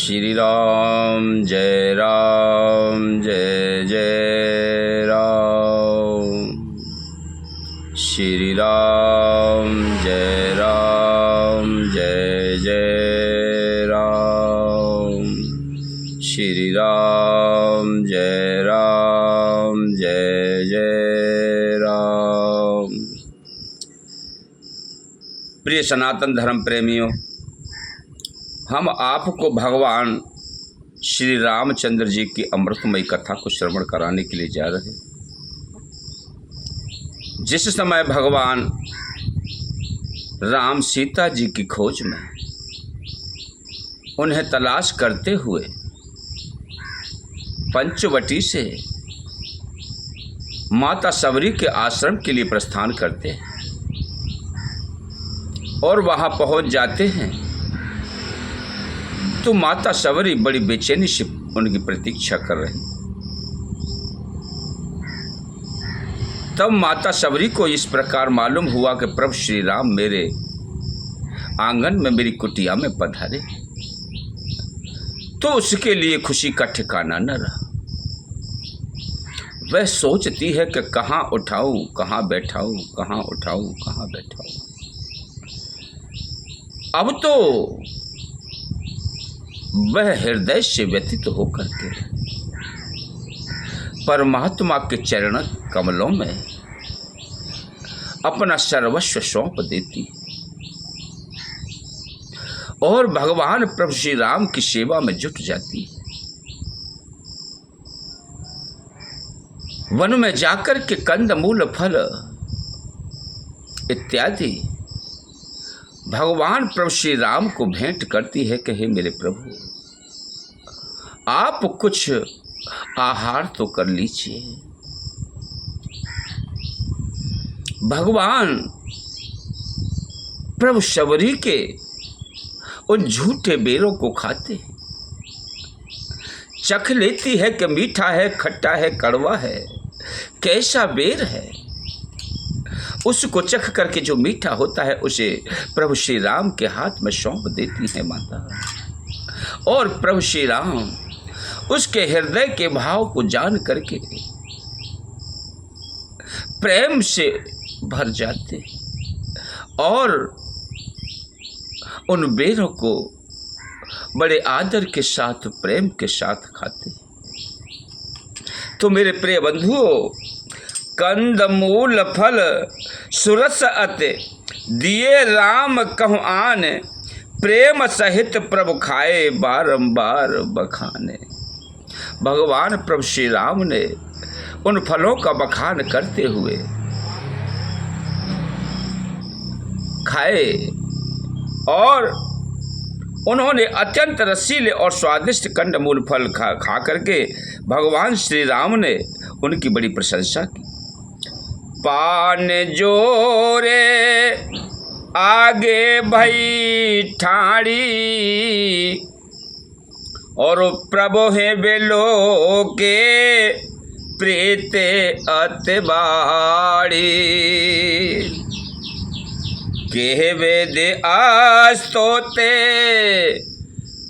श्री राम जय जय राम। श्री राम जय जय राम। श्री राम जय जय राम। प्रिय सनातन धर्म प्रेमियों, हम आपको भगवान श्री रामचंद्र जी की अमृतमयी कथा को श्रवण कराने के लिए जा रहे हैं। जिस समय भगवान राम सीता जी की खोज में उन्हें तलाश करते हुए पंचवटी से माता सबरी के आश्रम के लिए प्रस्थान करते हैं और वहां पहुंच जाते हैं तो माता सबरी बड़ी बेचैनी से उनकी प्रतीक्षा कर रही। तब माता सबरी को इस प्रकार मालूम हुआ कि प्रभु श्री राम मेरे आंगन में मेरी कुटिया में पधारे, तो उसके लिए खुशी का ठिकाना न रहा। वह सोचती है कि कहाँ उठाऊं, कहाँ बैठाऊं, कहाँ उठाऊं, कहाँ बैठाऊं। अब तो वह हृदय से व्यथित होकर के परमात्मा के चरण कमलों में अपना सर्वस्व सौंप देती और भगवान प्रभु श्री राम की सेवा में जुट जाती। वन में जाकर के कंद मूल फल इत्यादि भगवान प्रभु श्री राम को भेंट करती है कि हे मेरे प्रभु, आप कुछ आहार तो कर लीजिए। भगवान प्रभु सबरी के उन झूठे बेरों को खाते, चख लेती है कि मीठा है, खट्टा है, कड़वा है, कैसा बेर है। उसको चख करके जो मीठा होता है उसे प्रभु श्री राम के हाथ में सौंप देती है माता। और प्रभु श्री राम उसके हृदय के भाव को जान करके प्रेम से भर जाते और उन बेरों को बड़े आदर के साथ, प्रेम के साथ खाते। तो मेरे प्रिय बंधुओं, कंद मूल फल सुरस अति दिए राम कहूँ आन, प्रेम सहित प्रभु खाए बारंबार बखाने। भगवान प्रभु श्री राम ने उन फलों का बखान करते हुए खाए और उन्होंने अत्यंत रसीले और स्वादिष्ट कंदमूल फल खा करके भगवान श्री राम ने उनकी बड़ी प्रशंसा की। पान जोरे आगे भई ठाड़ी और प्रभु है बेलो के प्रीते अतबाड़ी, के वेद आस्तोते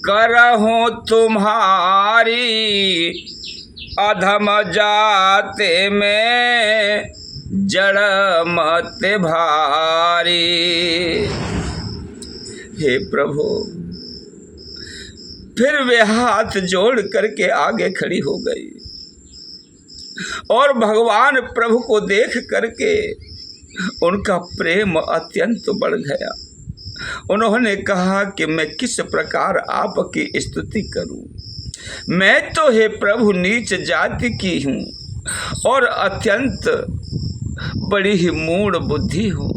करहूँ तुम्हारी, अधम जाते में जड़ मत भारी। हे प्रभु, फिर वे हाथ जोड़ करके आगे खड़ी हो गई और भगवान प्रभु को देख करके उनका प्रेम अत्यंत बढ़ गया। उन्होंने कहा कि मैं किस प्रकार आपकी स्तुति करूं। मैं तो हे प्रभु नीच जाति की हूं और अत्यंत बड़ी ही मूढ़ बुद्धि हूं।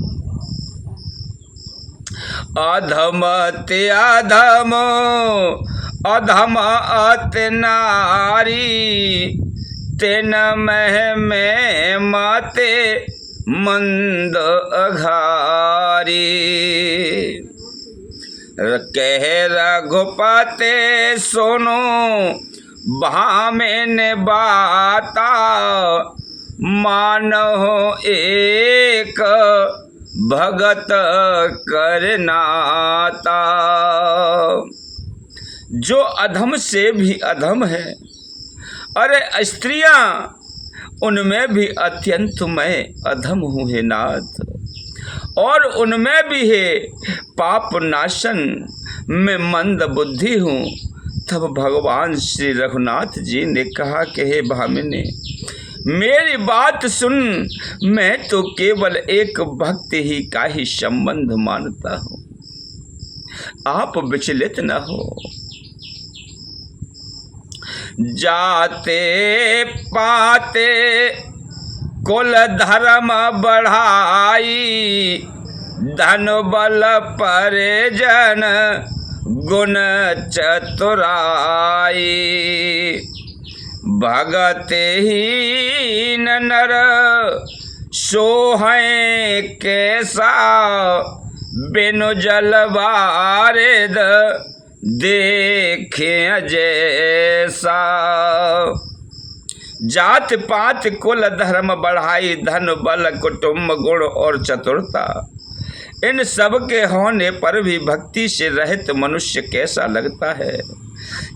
अधम ते अधम अधम अति नारी, तेन मह में माते मंद अघारी। कह रघुपते सुनो भामेन बाता, मानो एक भगत करनाता। जो अधम से भी अधम है। अरे स्त्रियां उनमें भी अत्यंत मैं अधम हूँ हे नाथ, और उनमें भी है पाप नाशन में मंद बुद्धि हूँ। तब भगवान श्री रघुनाथ जी ने कहा कि हे भामिनी, मेरी बात सुन, मैं तो केवल एक भक्त ही का ही संबंध मानता हूँ, आप विचलित न हो। जाते पाते कुल धर्म बढ़ाई, धन बल परिजन गुण चतुराई। भगत हीन नर सोहै कैसा, बिनु जल बारिद देखे जैसा। जात पात कुल धर्म बढ़ाई, धन बल कुटुंब गुण और चतुरता, इन सब के होने पर भी भक्ति से रहित मनुष्य कैसा लगता है।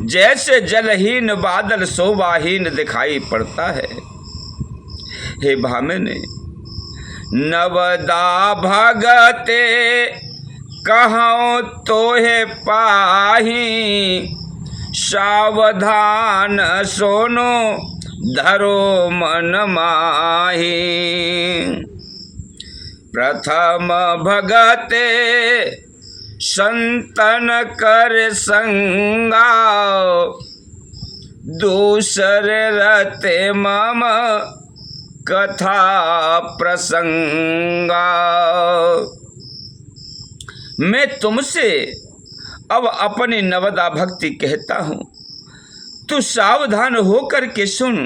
जैसे जलहीन बादल शोभाहीन दिखाई पड़ता है। हे भामिनी, नवदा भगते कहूँ तोहे पाही, सावधान सोनो धरो मन माही। प्रथम भगते संतन कर संगा, दूसरे रते मम कथा प्रसंगा। मैं तुमसे अब अपनी नवदा भक्ति कहता हूँ, तू सावधान होकर के सुन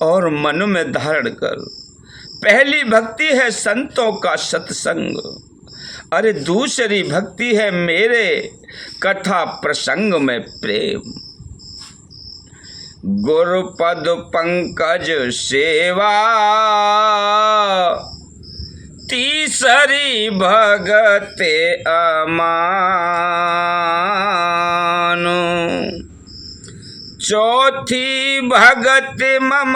और मन में धारण कर। पहली भक्ति है संतों का सत्संग, अरे दूसरी भक्ति है मेरे कथा प्रसंग में प्रेम। गुरुपद पंकज सेवा, तीसरी भगते अमानु, चौथी भगत मम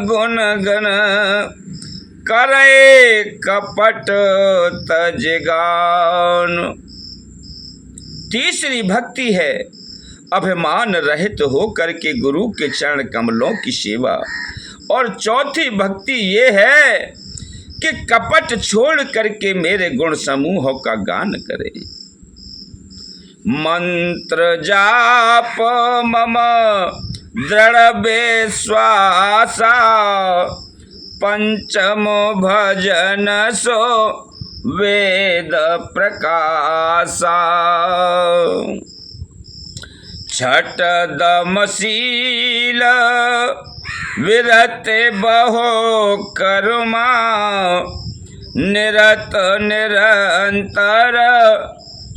गुण गण, करे कपट तजगान। तीसरी भक्ति है अभिमान रहित होकर के गुरु के चरण कमलों की सेवा, और चौथी भक्ति ये है कि कपट छोड़ करके मेरे गुण समूहों का गान करे। मंत्र जाप मम दृढ़ विश्वासा, पंचम भजन सो वेद प्रकाशा। छठ दमशील विरत बहो कर्मा, निरत निरंतर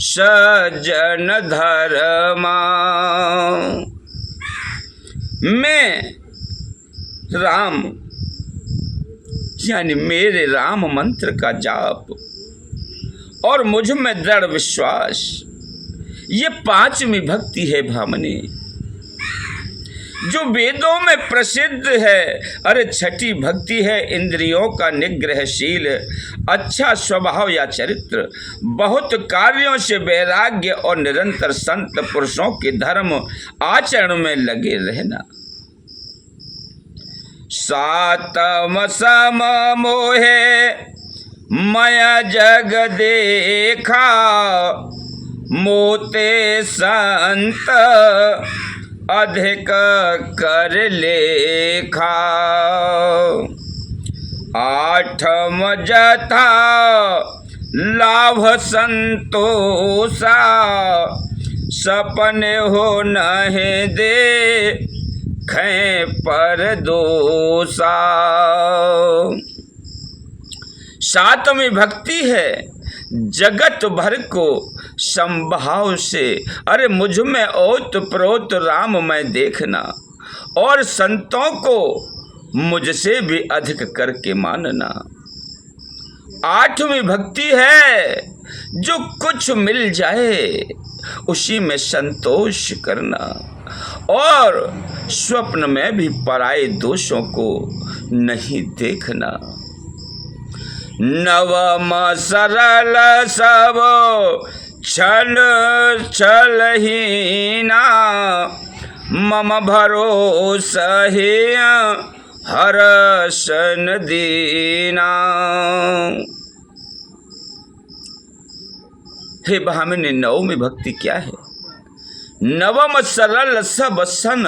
सज्जन धर्मा। मैं राम यानी मेरे राम मंत्र का जाप और मुझ में दृढ़ विश्वास, ये पांचवी भक्ति है भामिनी, जो वेदों में प्रसिद्ध है। अरे छठी भक्ति है इंद्रियों का निग्रहशील, अच्छा स्वभाव या चरित्र, बहुत कार्यों से वैराग्य और निरंतर संत पुरुषों के धर्म आचरण में लगे रहना। सातम सम मोहे मया जग देखा, मोते संत अधिक कर लेखा। आठम जथा लाभ संतोषा, सपने हो नहीं दे खे पर दोषा। सातवीं भक्ति है जगत भर को संभाव से, अरे मुझ में ओत प्रोत राम में देखना, और संतों को मुझसे भी अधिक करके मानना। आठवीं भक्ति है जो कुछ मिल जाए उसी में संतोष करना, और स्वप्न में भी पराये दोषों को नहीं देखना। नवम सरल सब छल छलहीना, मम भरोसा है हर्षन दीना। हे भामिनी, नवमी भक्ति क्या है? नवम सरल सब सन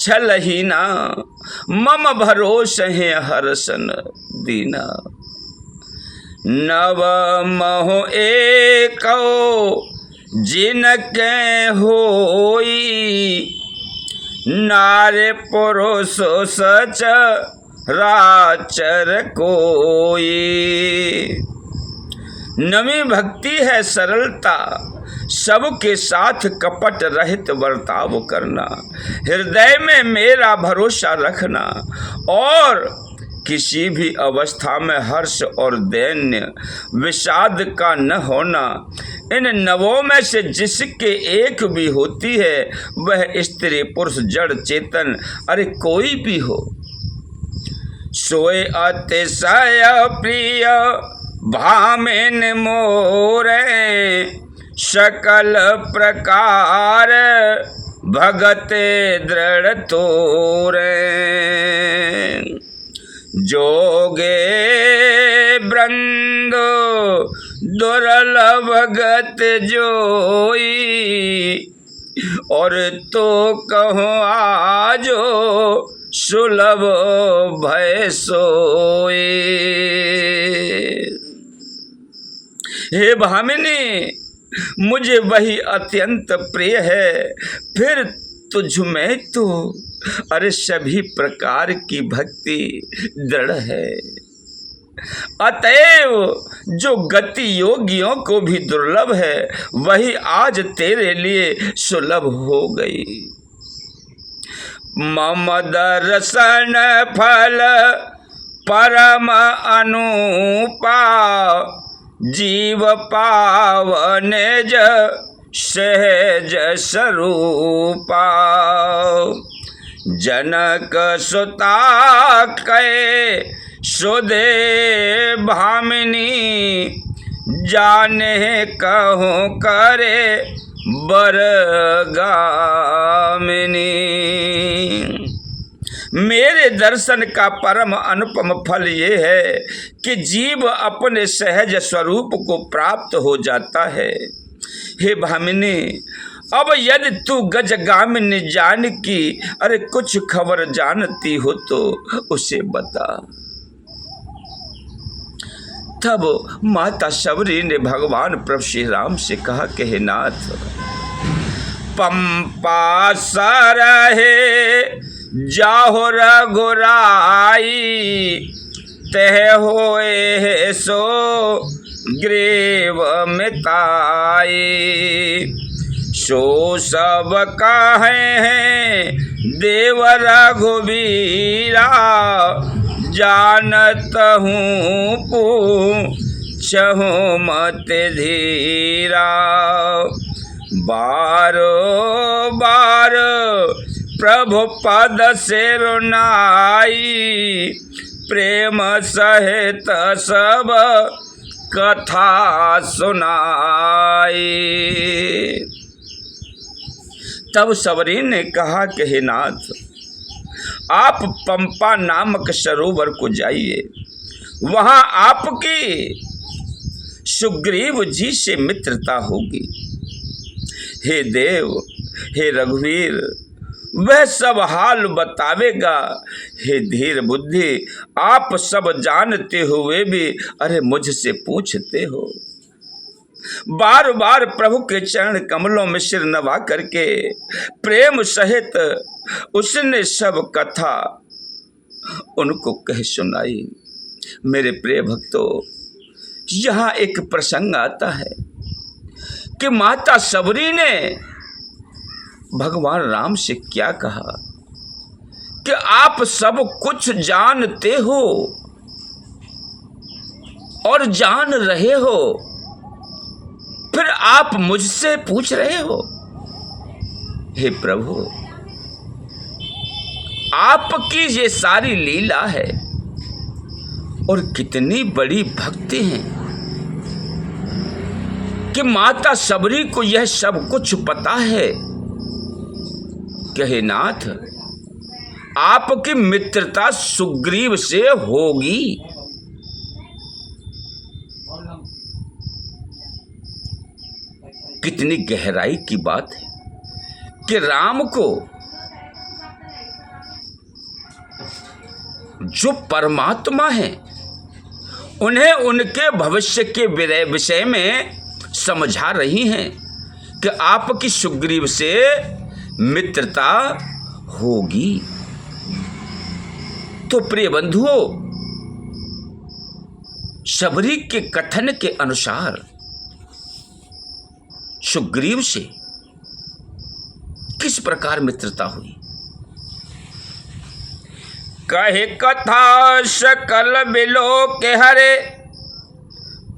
छलहीना, मम भरोस है हर्षन दीना। नवमो एको जिनके होई, नारे पुरुष सच राचर कोई। नवी भक्ति है सरलता, सबके साथ कपट रहित बर्ताव करना, हृदय में मेरा भरोसा रखना, और किसी भी अवस्था में हर्ष और दैन्य विषाद का न होना। इन नवों में से जिसके एक भी होती है, वह स्त्री पुरुष जड़ चेतन, अरे कोई भी हो, सोए अतिशय प्रिय भामिन मोरे, सकल प्रकार भगते दृढ़ तोरे। जोगे वृंद दुर्लभ भगत जोई, और तो कहो आजो सुलभ भय सोई। हे भामिनी, मुझे वही अत्यंत प्रिय है, फिर तुझ में तो अरे सभी प्रकार की भक्ति दृढ़ है। अतएव जो गति योगियों को भी दुर्लभ है, वही आज तेरे लिए सुलभ हो गई। मम दर्शन फल परम अनुपा, जीव पावन ज सहज स्वरूपा। जनक सुता कै सुदे भामिनी, जाने कहो करे बर गामिनी। मेरे दर्शन का परम अनुपम फल ये है कि जीव अपने सहज स्वरूप को प्राप्त हो जाता है। हे भामिनी, अब यदि तू गजगामिनी जान की अरे कुछ खबर जानती हो तो उसे बता। तब माता शबरी ने भगवान प्रभु श्री राम से कहा कि हे नाथ, पंपा सरहे जाहो रघुराई, तह होए सो ग्रीव मिताई। सो सब कहे हैं देव रघुबीरा, जानत हूँ पूछहु मत धीरा। बारो बार प्रभु पद से रुनाई, प्रेम सहित सब कथा सुनाई। तब सबरी ने कहा कि हे नाथ, आप पंपा नामक सरोवर को जाइए, वहां आपकी सुग्रीव जी से मित्रता होगी। हे देव, हे रघुवीर, वह सब हाल बतावेगा। हे धीर बुद्धि, आप सब जानते हुए भी अरे मुझसे पूछते हो। बार बार प्रभु के चरण कमलों में सिर नवा करके प्रेम सहित उसने सब कथा उनको कह सुनाई। मेरे प्रिय भक्तों, यहाँ एक प्रसंग आता है कि माता सबरी ने भगवान राम से क्या कहा कि आप सब कुछ जानते हो और जान रहे हो, फिर आप मुझसे पूछ रहे हो, हे प्रभु, आपकी ये सारी लीला है और कितनी बड़ी भक्ति है कि माता शबरी को यह सब कुछ पता है। कहे नाथ, आपकी मित्रता सुग्रीव से होगी। कितनी गहराई की बात है कि राम को जो परमात्मा है उन्हें उनके भविष्य के विषय में समझा रही हैं कि आपकी सुग्रीव से मित्रता होगी। तो प्रिय बंधुओं, शबरी के कथन के अनुसार सुग्रीव से किस प्रकार मित्रता हुई। कहे कथा सकल बिलो के हरे,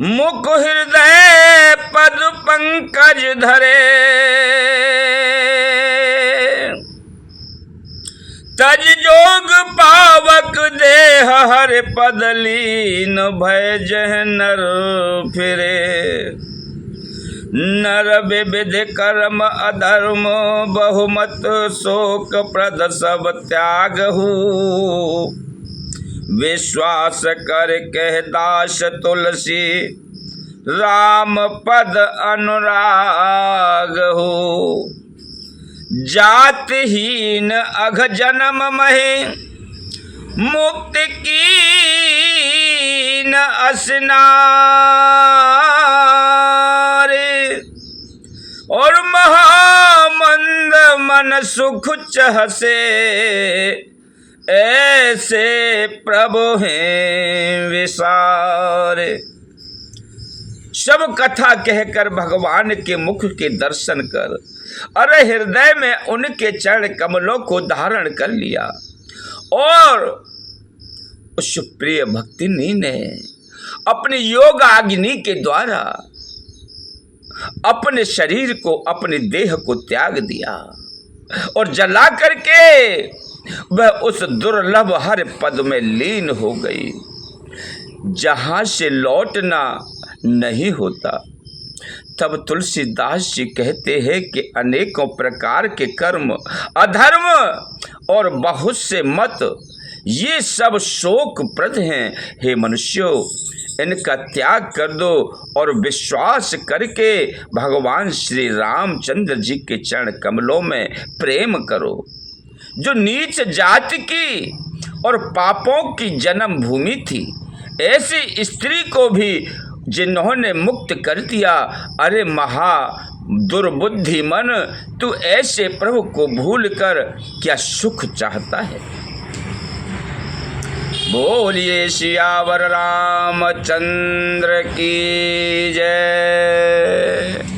मुख हृदय पद पंकज धरे। तज जोग पावक देह हर पद लीन, भय जह नर फिरे। नर विविध कर्म अधर्म, बहुमत शोक प्रद सब त्यागहु। विश्वास कर कह दास तुलसी, राम पद अनुराग हो। जातहीन अघ जन्म महे, मुक्ति की न असनारे। और महामंद मन सुख चहसे, ऐसे प्रभु हैं विसारे। सब कथा कहकर भगवान के मुख के दर्शन कर, अरे हृदय में उनके चरण कमलों को धारण कर लिया। और उस प्रिय भक्तिनी ने अपनी योग अग्नि के द्वारा अपने शरीर को, अपने देह को त्याग दिया और जला करके वह उस दुर्लभ हर पद में लीन हो गई, जहां से लौटना नहीं होता। तब तुलसीदास जी कहते हैं कि अनेकों प्रकार के कर्म, अधर्म और बहुत से मत, ये सब शोकप्रद हैं। हे मनुष्यों, इनका त्याग कर दो और विश्वास करके भगवान श्री रामचंद्र जी के चरण कमलों में प्रेम करो। जो नीच जाति की और पापों की जन्म भूमि थी, ऐसी स्त्री को भी जिन्होंने मुक्त कर दिया। अरे महा दुर्बुद्धि मन, तू ऐसे प्रभु को भूल कर क्या सुख चाहता है। बोलिए सियावर रामचंद्र की जय।